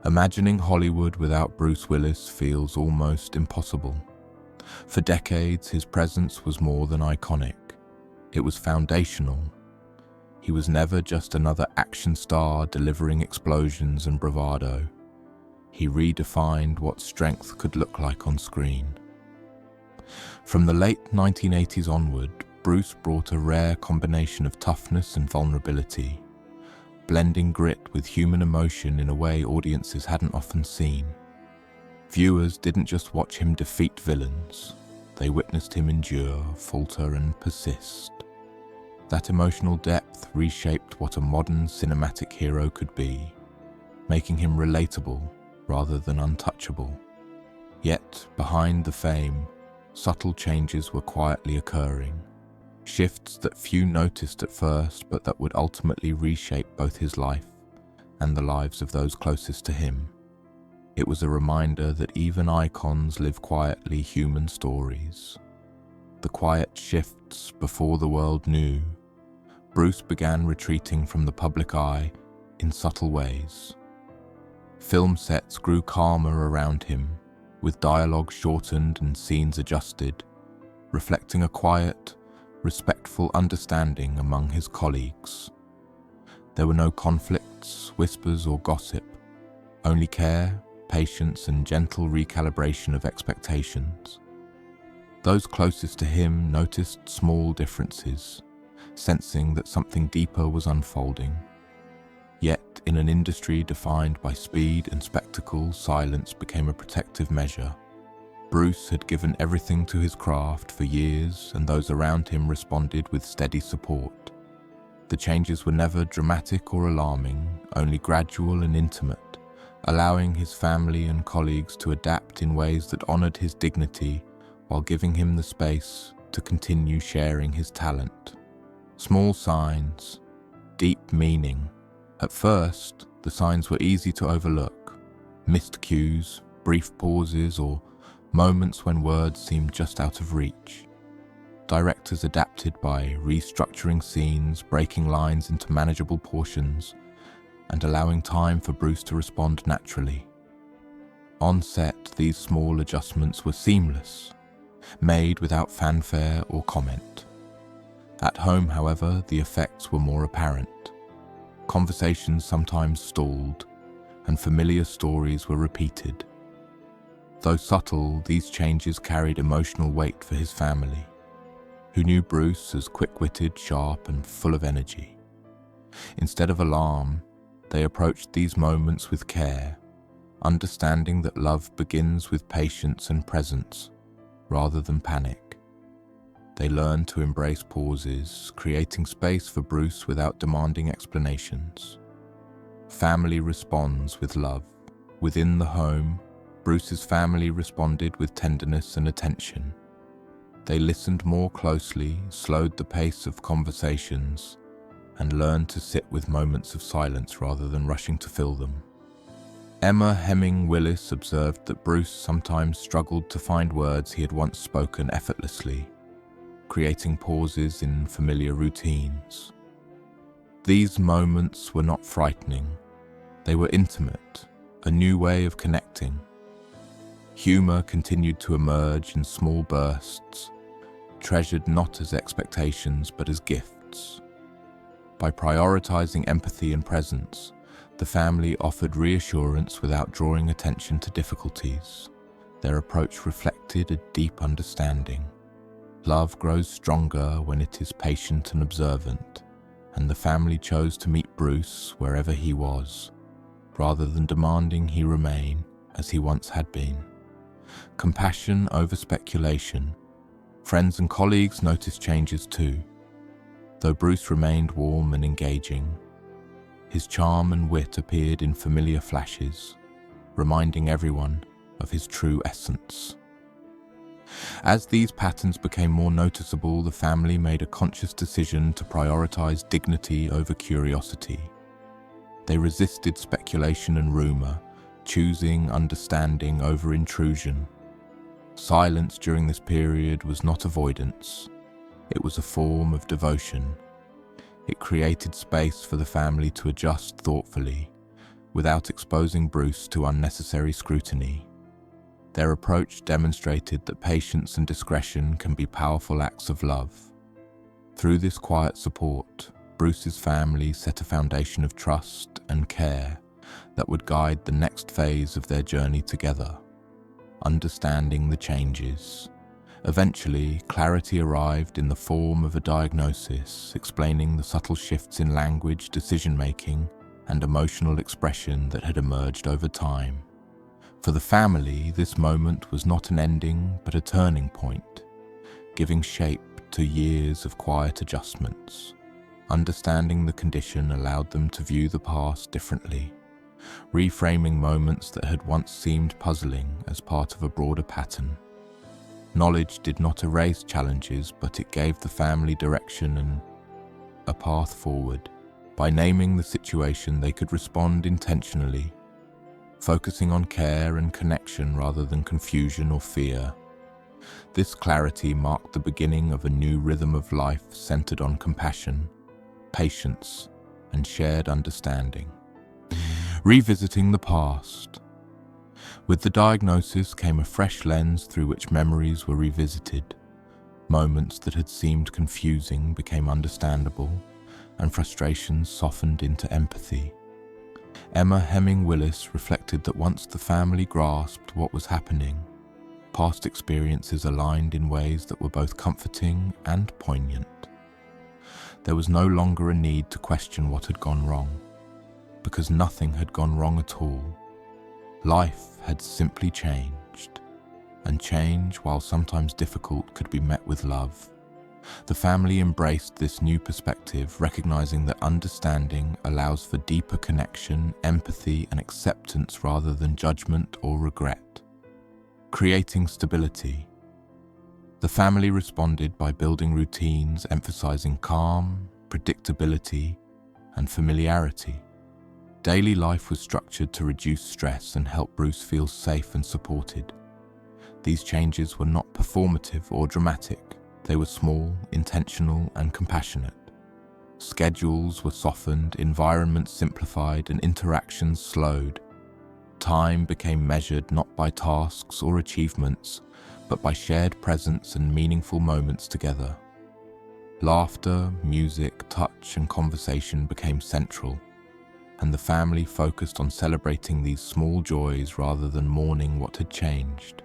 Imagining Hollywood without Bruce Willis feels almost impossible. For decades, his presence was more than iconic. It was foundational. He was never just another action star delivering explosions and bravado. He redefined what strength could look like on screen. From the late 1980s onward, Bruce brought a rare combination of toughness and vulnerability, blending grit with human emotion in a way audiences hadn't often seen. Viewers didn't just watch him defeat villains, they witnessed him endure, falter, and persist. That emotional depth reshaped what a modern cinematic hero could be, making him relatable rather than untouchable. Yet, behind the fame, subtle changes were quietly occurring. Shifts that few noticed at first, but that would ultimately reshape both his life and the lives of those closest to him. It was a reminder that even icons live quietly human stories. The quiet shifts before the world knew. Bruce began retreating from the public eye in subtle ways. Film sets grew calmer around him, with dialogue shortened and scenes adjusted, reflecting a quiet, respectful understanding among his colleagues. There were no conflicts, whispers, or gossip, only care, patience, and gentle recalibration of expectations. Those closest to him noticed small differences, sensing that something deeper was unfolding. Yet, in an industry defined by speed and spectacle, silence became a protective measure. Bruce had given everything to his craft for years, and those around him responded with steady support. The changes were never dramatic or alarming, only gradual and intimate, allowing his family and colleagues to adapt in ways that honored his dignity while giving him the space to continue sharing his talent. Small signs, deep meaning. At first, the signs were easy to overlook. Missed cues, brief pauses, or moments when words seemed just out of reach. Directors adapted by restructuring scenes, breaking lines into manageable portions, and allowing time for Bruce to respond naturally. On set, these small adjustments were seamless, made without fanfare or comment. At home, however, the effects were more apparent. Conversations sometimes stalled, and familiar stories were repeated. Though subtle, these changes carried emotional weight for his family, who knew Bruce as quick-witted, sharp, and full of energy. Instead of alarm, they approached these moments with care, understanding that love begins with patience and presence, rather than panic. They learned to embrace pauses, creating space for Bruce without demanding explanations. Family responds with love. Within the home, Bruce's family responded with tenderness and attention. They listened more closely, slowed the pace of conversations, and learned to sit with moments of silence rather than rushing to fill them. Emma Hemming Willis observed that Bruce sometimes struggled to find words he had once spoken effortlessly, creating pauses in familiar routines. These moments were not frightening. They were intimate, a new way of connecting. Humor continued to emerge in small bursts, treasured not as expectations but as gifts. By prioritizing empathy and presence, the family offered reassurance without drawing attention to difficulties. Their approach reflected a deep understanding. Love grows stronger when it is patient and observant, and the family chose to meet Bruce wherever he was, rather than demanding he remain as he once had been. Compassion over speculation. Friends and colleagues noticed changes too. Though Bruce remained warm and engaging, his charm and wit appeared in familiar flashes, reminding everyone of his true essence. As these patterns became more noticeable, the family made a conscious decision to prioritize dignity over curiosity. They resisted speculation and rumor, choosing understanding over intrusion. Silence during this period was not avoidance. It was a form of devotion. It created space for the family to adjust thoughtfully, without exposing Bruce to unnecessary scrutiny. Their approach demonstrated that patience and discretion can be powerful acts of love. Through this quiet support, Bruce's family set a foundation of trust and care that would guide the next phase of their journey together. Understanding the changes. Eventually, clarity arrived in the form of a diagnosis explaining the subtle shifts in language, decision-making, and emotional expression that had emerged over time. For the family, this moment was not an ending, but a turning point, giving shape to years of quiet adjustments. Understanding the condition allowed them to view the past differently, reframing moments that had once seemed puzzling as part of a broader pattern. Knowledge did not erase challenges, but it gave the family direction and a path forward. By naming the situation, they could respond intentionally, focusing on care and connection rather than confusion or fear. This clarity marked the beginning of a new rhythm of life centered on compassion, patience, and shared understanding. Revisiting the past. With the diagnosis came a fresh lens through which memories were revisited. Moments that had seemed confusing became understandable, and frustrations softened into empathy. Emma Hemming Willis reflected that once the family grasped what was happening, past experiences aligned in ways that were both comforting and poignant. There was no longer a need to question what had gone wrong, because nothing had gone wrong at all. Life had simply changed, and change, while sometimes difficult, could be met with love. The family embraced this new perspective, recognizing that understanding allows for deeper connection, empathy, and acceptance rather than judgment or regret. Creating stability. The family responded by building routines emphasizing calm, predictability, and familiarity. Daily life was structured to reduce stress and help Bruce feel safe and supported. These changes were not performative or dramatic. They were small, intentional, and compassionate. Schedules were softened, environments simplified, and interactions slowed. Time became measured not by tasks or achievements, but by shared presence and meaningful moments together. Laughter, music, touch, and conversation became central, and the family focused on celebrating these small joys rather than mourning what had changed.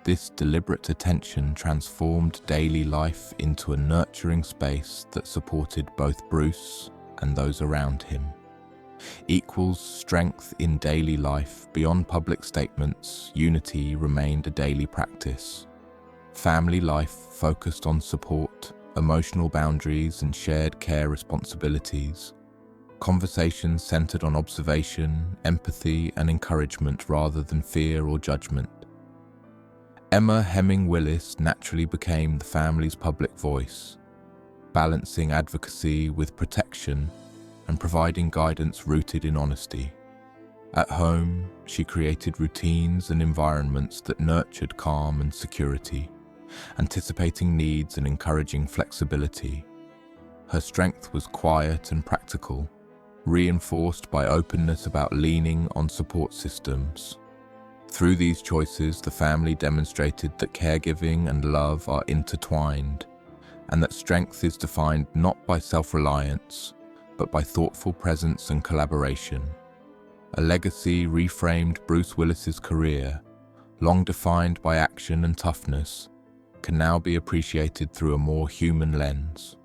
This deliberate attention transformed daily life into a nurturing space that supported both Bruce and those around him. Equals strength in daily life. Beyond public statements, unity remained a daily practice. Family life focused on support, emotional boundaries, and shared care responsibilities. Conversations centered on observation, empathy, and encouragement rather than fear or judgment. Emma Hemming Willis naturally became the family's public voice, balancing advocacy with protection and providing guidance rooted in honesty. At home, she created routines and environments that nurtured calm and security, anticipating needs and encouraging flexibility. Her strength was quiet and practical, reinforced by openness about leaning on support systems. Through these choices, the family demonstrated that caregiving and love are intertwined, and that strength is defined not by self-reliance, but by thoughtful presence and collaboration. A legacy reframed Bruce Willis's career, long defined by action and toughness, can now be appreciated through a more human lens.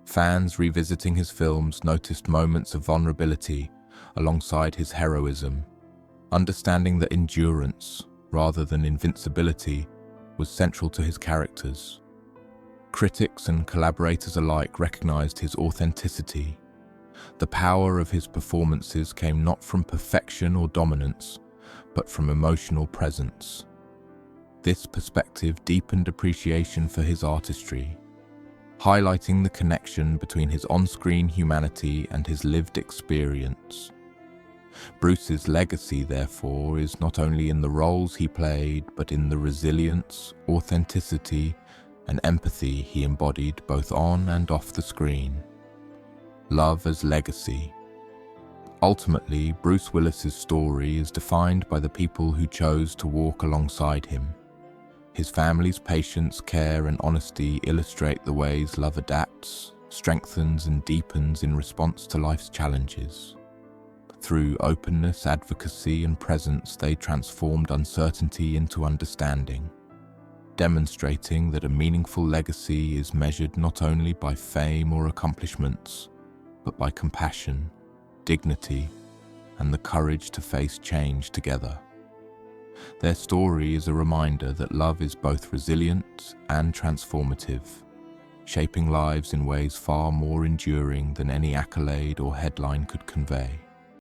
Fans revisiting his films noticed moments of vulnerability alongside his heroism, understanding that endurance, rather than invincibility, was central to his characters. Critics and collaborators alike recognized his authenticity. The power of his performances came not from perfection or dominance, but from emotional presence. This perspective deepened appreciation for his artistry, highlighting the connection between his on-screen humanity and his lived experience. Bruce's legacy, therefore, is not only in the roles he played, but in the resilience, authenticity, and empathy he embodied both on and off the screen. Love as legacy. Ultimately, Bruce Willis's story is defined by the people who chose to walk alongside him. His family's patience, care, and honesty illustrate the ways love adapts, strengthens, and deepens in response to life's challenges. Through openness, advocacy, and presence, they transformed uncertainty into understanding, demonstrating that a meaningful legacy is measured not only by fame or accomplishments, but by compassion, dignity, and the courage to face change together. Their story is a reminder that love is both resilient and transformative, shaping lives in ways far more enduring than any accolade or headline could convey.